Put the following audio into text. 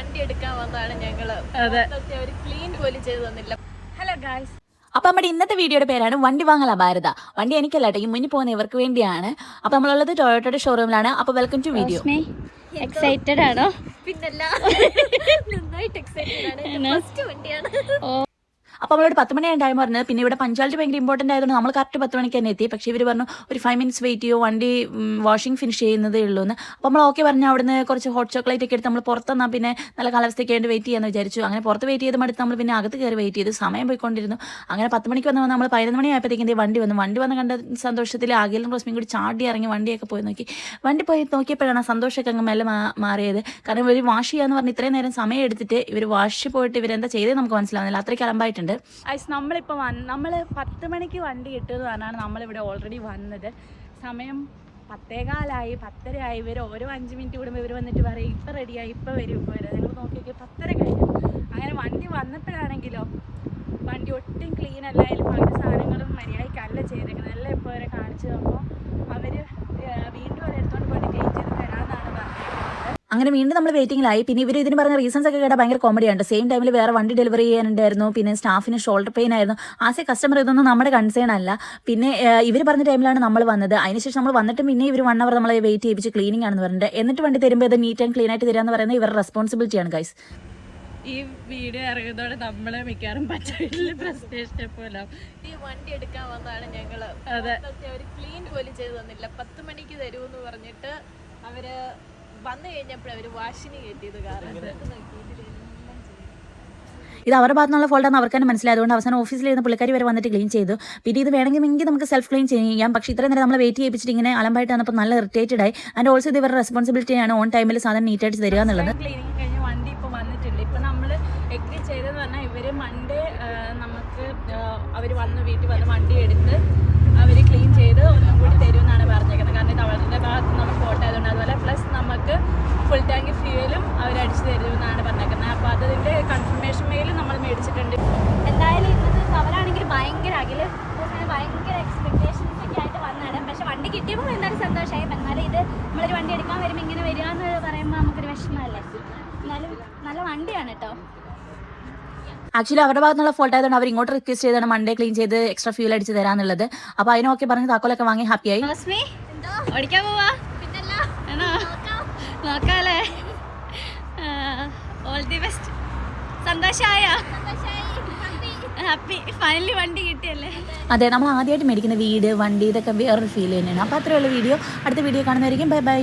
വണ്ടി എടുക്കാൻ വന്നതാണ് ഞങ്ങള്. ഒരു ക്ലീൻ പോലും ചെയ്തു തന്നില്ല. ഹലോ ഗായ്സ്, അപ്പം നമ്മുടെ ഇന്നത്തെ വീഡിയോയുടെ പേരാണ് വണ്ടി വാങ്ങല ഭാരത. വണ്ടി എനിക്കല്ല കേട്ടോ, ഈ മുന്നിൽ പോകുന്ന ഇവർക്ക് വേണ്ടിയാണ്. അപ്പം നമ്മളുള്ളത് ടൊയോട്ടയുടെ ഷോറൂമിലാണ്. അപ്പോൾ വെൽക്കം ടു വീഡിയോ. എക്സൈറ്റഡ് ആണോ? പിന്നല്ല, നന്നായിട്ട് എക്സൈറ്റഡ് ആണ്. ഫസ്റ്റ് വണ്ടിയാണ്. അപ്പോൾ നമ്മളോട് 10 മണിയാണ് ടൈം പറഞ്ഞത്. പിന്നെ ഇവിടെ പഞ്ച്വാലിറ്റി ഭയങ്കര ഇമ്പോർട്ടൻ്റ് ആയതുകൊണ്ട് നമ്മൾ കറക്റ്റ് 10 മണിക്ക് തന്നെ എത്തി. പക്ഷേ ഇവർ പറഞ്ഞു ഒരു 5 മിനിറ്റ്സ് വെയിറ്റ് ചെയ്യുമോ, വണ്ടി വാഷിംഗ് ഫിനിഷ് ചെയ്യുന്നതേ ഉള്ളൂ എന്ന്. അപ്പോൾ നമ്മൾ ഓക്കെ പറഞ്ഞു. അവിടുന്ന് കുറച്ച് ഹോട്ട് ചോക്ലേറ്റ് ഒക്കെ എടുത്ത് നമ്മൾ പുറത്തുനിന്നാൽ പിന്നെ നല്ല കാലാവസ്ഥയ്ക്ക് വേണ്ടി വെയിറ്റ് ചെയ്യാമെന്ന് വിചാരിച്ചു. അങ്ങനെ പുറത്ത് വെയിറ്റ് ചെയ്ത് മടുത്ത് നമ്മൾ പിന്നെ അകത്ത് കയറി വെയിറ്റ് ചെയ്തു. സമയം പോയിക്കൊണ്ടിരുന്നു. അങ്ങനെ 10 മണിക്ക് വന്ന് നമ്മൾ 11 മണിയായപ്പോഴത്തേക്കും വണ്ടി വന്ന് കണ്ട സന്തോഷത്തിൽ ആകിലും റോസ്മിയും കൂടി ചാടി ഇറങ്ങി വണ്ടിയൊക്കെ പോയി നോക്കി. വണ്ടി പോയി നോക്കിയപ്പോഴാണ് സന്തോഷമൊക്കെ അങ്ങ് മെല്ലെ മാറിയത്. കാരണം ഇവർ വാഷ് ചെയ്യാന്ന് പറഞ്ഞ് ഇത്രയും നേരം സമയം എടുത്തിട്ട് ഇവർ വാഷ് പോയിട്ട് ഇവരെന്താ ചെയ്തത് നമുക്ക് മനസ്സിലാവുന്നില്ല. അത്രയ്ക്ക് അലമ്പായിട്ടുണ്ട്. നമ്മളിപ്പോൾ നമ്മൾ 10 മണിക്ക് വണ്ടി കിട്ടുമെന്ന് പറഞ്ഞാണ് നമ്മളിവിടെ ഓൾറെഡി വന്നത്. സമയം 10:15 10:30 ഇവർ ഓരോ 5 മിനിറ്റ് കൂടുമ്പോൾ ഇവർ വന്നിട്ട് പറയും ഇപ്പം റെഡിയായി, ഇപ്പം വരും, ഇപ്പോൾ വരും. നിങ്ങൾ നോക്കിയൊക്കെ 10:30 കഴിഞ്ഞു. അങ്ങനെ വണ്ടി വന്നപ്പോഴാണെങ്കിലോ വണ്ടി ഒട്ടും ക്ലീൻ അല്ല. അതിൽ പല സാധനങ്ങളും മര്യാദയ്ക്കല്ല ചെയ്തേക്കുന്നത്. എല്ലാം ഇപ്പോൾ വരെ കാണിച്ചു തന്നപ്പോൾ അവർ വീണ്ടും അതെടുത്തോണ്ട് പോയിട്ട് ക്ലീൻ ചെയ്ത് തരാമെന്നാണ് പറഞ്ഞത്. അങ്ങനെ വീണ്ടും നമ്മൾ വെയിറ്റിംഗിലായി. പിന്നെ ഇവർ ഇതിന് പറഞ്ഞ റീസൺസ് ഒക്കെ കേട്ടാൽ ഭയങ്കര കോമഡിയാണ്. സെയിം ടൈമിൽ വേറെ വണ്ടി ഡെലിവറി ചെയ്യാനുണ്ടായിരുന്നു. പിന്നെ സ്റ്റാഫിന് ഷോൾഡർ പെയിൻ ആയിരുന്നു. ആസ് എ കസ്റ്റമർ ഇതൊന്നും നമ്മുടെ കൺസേൺ അല്ല. പിന്നെ ഇവർ പറഞ്ഞ ടൈമിലാണ് നമ്മൾ വന്നത്. അതിനുശേഷം നമ്മൾ വന്നിട്ട് പിന്നെ ഇവർ 1 അവർ നമ്മളെ വെയിറ്റ് ചെയ്യിപ്പിച്ച് ക്ലീനിങ് ആണെന്ന് പറഞ്ഞിട്ട് എന്നിട്ട് വണ്ടി തരുമ്പോൾ ഇത് നീറ്റ് ആൻഡ് ക്ലീൻ ആയിട്ട് തരാമെന്ന് പറയുന്നത് ഇവരുടെ റെസ്പോൺസിബിലിറ്റിയാണ് ഗൈസ്. ഈ വീഡിയോ ഇറങ്ങുന്നതോടെ നമ്മള് മിക്കവാറും പച്ചവീട്ടില് പ്രസ്റ്റേഷൻ പോലെ ഈ വണ്ടി എടുക്കാൻ വന്നതാണ് ഞങ്ങള്. ഒരു ക്ലീൻ പോലും ചെയ്തു തന്നില്ല. 10 മണിക്ക് തരുമെന്ന് പറഞ്ഞിട്ട് അവര് വന്നു കഴിഞ്ഞപ്പോഴേ അവര് വാഷിന് കയറ്റിയത്. ഇത് അവരുടെ ഭാഗത്തുനിന്നുള്ള ഫോൾട്ടാണ് അവർക്ക് തന്നെ മനസ്സിലായതുകൊണ്ട് അവസാനം ഓഫീസിൽ ഇരുന്ന പുള്ളിക്കാരി വരെ വന്നിട്ട് ക്ലീൻ ചെയ്തു. പിന്നെ ഇത് വേണമെങ്കിൽ നമുക്ക് സെൽഫ് ക്ലീൻ ചെയ്യാം. പക്ഷേ ഇത്രയും നേരം നമ്മൾ വെയിറ്റ് ചെയ്യിപ്പിച്ചിട്ട് ഇങ്ങനെ അലമ്പായിട്ട് വന്നപ്പോൾ നല്ല ഇറിറ്റേറ്റഡ് ആയി. ആൻഡ് ഓൾസോ ഇത് ഇവരുടെ റെസ്പോൺസിബിലിറ്റിയാണ് ഓൺ ടൈമിൽ സാധനം നീറ്റായിട്ട് തരിക എന്നുള്ളത്. ക്ലീനിങ് കഴിഞ്ഞ് വണ്ടി ഇപ്പോൾ വന്നിട്ടുണ്ട്. ഇപ്പം നമ്മൾ എഗ്രി ചെയ്തതെന്ന് പറഞ്ഞാൽ ഇവർ മൺഡേ നമുക്ക് അവർ വന്ന് വീട്ടിൽ വന്ന് വണ്ടി എടുത്ത് അവർ ക്ലീൻ ചെയ്ത് ഒന്നും കൂടി തരുമെന്നാണ് പറഞ്ഞേക്കുന്നത്. കാരണം ഇത് അവരുടെ ഭാഗത്ത് നമ്മൾ ഫോട്ടോ ആയതുകൊണ്ട്. അതുപോലെ പ്ലസ് നമുക്ക് ഫുൾ ടാങ്ക് ഫ്യൂവലും അവരടിച്ച് തരുമെന്നാണ് പറഞ്ഞേക്കുന്നത്. അപ്പോൾ അതിൻ്റെ കൺഫർമേഷൻ മെയിൽ നമ്മൾ മേടിച്ചിട്ടുണ്ട്. എന്തായാലും ഇന്നത്തെ അവരാണെങ്കിൽ ഭയങ്കര ഭയങ്കര എക്സ്പെക്ടേഷൻസ് ഒക്കെ ആയിട്ട് വന്നതാണ്. പക്ഷെ വണ്ടി കിട്ടിയപ്പോൾ എന്തായാലും സന്തോഷമായി. എന്നാലും ഇത് നമ്മളൊരു വണ്ടി എടുക്കാൻ വരുമ്പോൾ ഇങ്ങനെ വരിക എന്ന് പറയുമ്പോൾ നമുക്കൊരു വിഷമമല്ലേ. എന്നാലും നല്ല വണ്ടിയാണ് കേട്ടോ. ആക്ച്വലി അവരുടെ ഭാഗത്തുനിന്നുള്ള ഫോൾട്ട് ആയതുകൊണ്ട് അവർ ഇങ്ങോട്ട് റിക്വസ്റ്റ് ചെയ്താണ് മൺഡേ ക്ലീൻ ചെയ്ത് എക്സ്ട്രാ ഫ്യൂൽ അടിച്ച് തരാന്നുള്ളത്. അപ്പോൾ അതിനൊക്കെ പറഞ്ഞ് താക്കോലൊക്കെ വാങ്ങി ഹാപ്പിയായി. ഓടിക്കാൻ പോവാ? നോക്കാല്ലേ. All the best. സന്തോഷമായ? ഹാപ്പി. ഫൈനലി വണ്ടി കിട്ടിയല്ലേ. അതെ, നമ്മൾ ആദ്യമായിട്ട് മേടിക്കുന്ന വീട്, വണ്ടി, ഇതൊക്കെ വേറൊരു ഫീൽ തന്നെയാണ്. അപ്പോൾ അത്രയുള്ള വീഡിയോ. അടുത്ത വീഡിയോ കാണുന്നതായിരിക്കും. Bye bye.